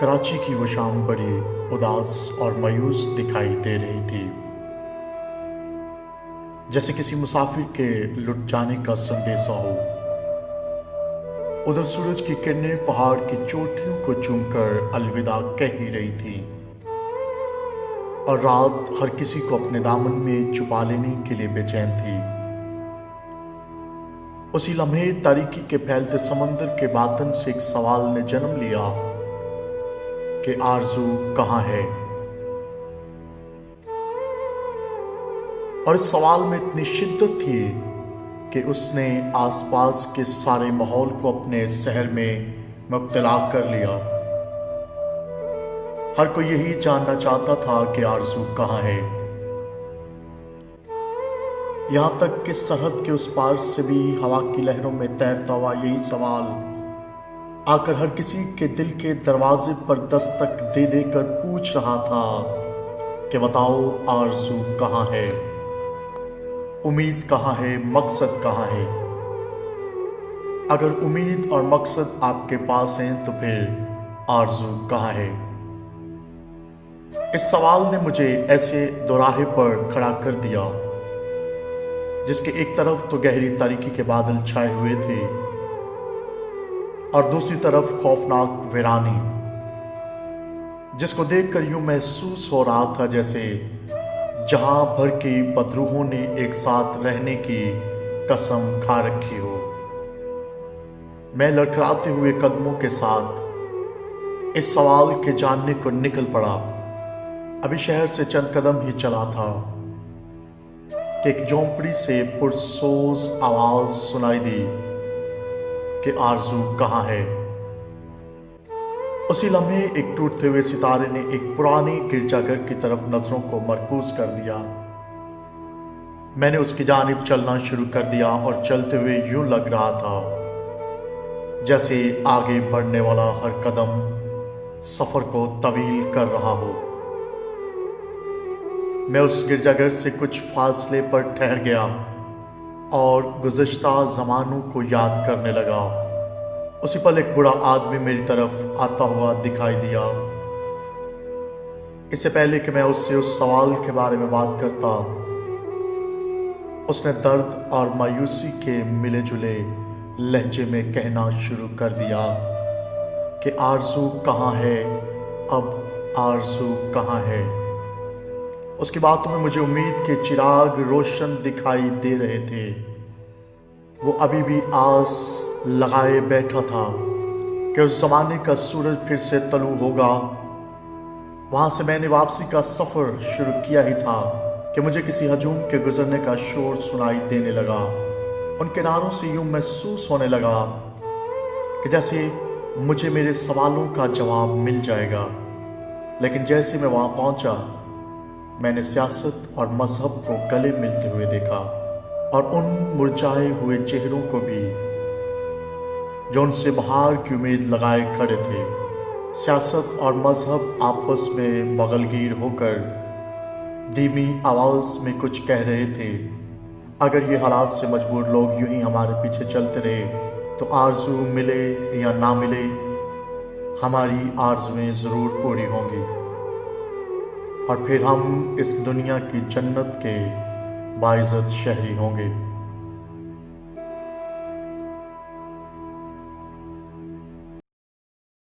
کراچی کی وہ شام بڑی اداس اور مایوس دکھائی دے رہی تھی، جیسے کسی مسافر کے لٹ جانے کا سندیسہ ہو۔ ادھر سورج کی کرنیں پہاڑ کی چوٹیوں کو چوم کر الوداع کہہ ہی رہی تھی، اور رات ہر کسی کو اپنے دامن میں چھپا لینے کے لیے بے چین تھی۔ اسی لمحے تاریکی کے پھیلتے سمندر کے باطن سے ایک سوال نے جنم لیا کہ آرزو کہاں ہے؟ اور اس سوال میں اتنی شدت تھی کہ اس نے آس پاس کے سارے ماحول کو اپنے سحر میں مبتلا کر لیا۔ ہر کوئی یہی جاننا چاہتا تھا کہ آرزو کہاں ہے، یہاں تک کہ سرحد کے اس پار سے بھی ہوا کی لہروں میں تیرتا ہوا یہی سوال آ کر ہر کسی کے دل کے دروازے پر دستک دے دے کر پوچھ رہا تھا کہ بتاؤ آرزو کہاں ہے، امید کہاں ہے، مقصد کہاں ہے؟ اگر امید اور مقصد آپ کے پاس ہیں تو پھر آرزو کہاں ہے؟ اس سوال نے مجھے ایسے دوراہے پر کھڑا کر دیا جس کے ایک طرف تو گہری تاریکی کے بادل چھائے ہوئے تھے اور دوسری طرف خوفناک ویرانی، جس کو دیکھ کر یوں محسوس ہو رہا تھا جیسے جہاں بھر کی بدروحوں نے ایک ساتھ رہنے کی قسم کھا رکھی ہو۔ میں لڑکھڑاتے ہوئے قدموں کے ساتھ اس سوال کے جاننے کو نکل پڑا۔ ابھی شہر سے چند قدم ہی چلا تھا کہ ایک جھونپڑی سے پرسوز آواز سنائی دی کہ آرزو کہاں ہے؟ اسی لمحے ایک ٹوٹتے ہوئے ستارے نے ایک پرانے گرجا گھر کی طرف نظروں کو مرکوز کر دیا۔ میں نے اس کی جانب چلنا شروع کر دیا اور چلتے ہوئے یوں لگ رہا تھا جیسے آگے بڑھنے والا ہر قدم سفر کو طویل کر رہا ہو۔ میں اس گرجا گھر سے کچھ فاصلے پر ٹھہر گیا اور گزشتہ زمانوں کو یاد کرنے لگا۔ اسی پل ایک بوڑھا آدمی میری طرف آتا ہوا دکھائی دیا۔ اس سے پہلے کہ میں اس سے اس سوال کے بارے میں بات کرتا، اس نے درد اور مایوسی کے ملے جلے لہجے میں کہنا شروع کر دیا کہ آرزو کہاں ہے، اب آرزو کہاں ہے؟ اس کی باتوں میں مجھے امید کے چراغ روشن دکھائی دے رہے تھے۔ وہ ابھی بھی آس لگائے بیٹھا تھا کہ اس زمانے کا سورج پھر سے طلوع ہوگا۔ وہاں سے میں نے واپسی کا سفر شروع کیا ہی تھا کہ مجھے کسی ہجوم کے گزرنے کا شور سنائی دینے لگا۔ ان کناروں سے یوں محسوس ہونے لگا کہ جیسے مجھے میرے سوالوں کا جواب مل جائے گا، لیکن جیسے میں وہاں پہنچا میں نے سیاست اور مذہب کو گلے ملتے ہوئے دیکھا، اور ان مرجھائے ہوئے چہروں کو بھی جو ان سے بہار کی امید لگائے کھڑے تھے۔ سیاست اور مذہب آپس میں بغل گیر ہو کر دھیمی آواز میں کچھ کہہ رہے تھے۔ اگر یہ حالات سے مجبور لوگ یوں ہی ہمارے پیچھے چلتے رہے تو آرزو ملے یا نہ ملے ہماری آرزویں ضرور پوری ہوں گی، اور پھر ہم اس دنیا کی جنت کے باعزت شہری ہوں گے۔